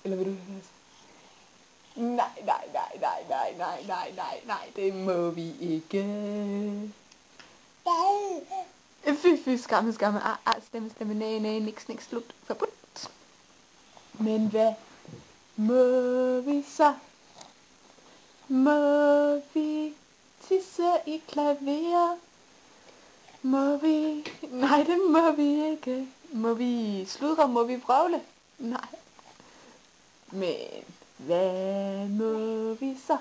Eller vil du høre os? Nej, det må vi ikke. Fy, skamme. Stemme, nej, niks, slut, forbudt. Men hvad må vi så? Må vi tisse i klaver? Må vi? Nej, det må vi ikke. Må vi sludre? Må vi vrøvle? Nej. Men hvad må vi så?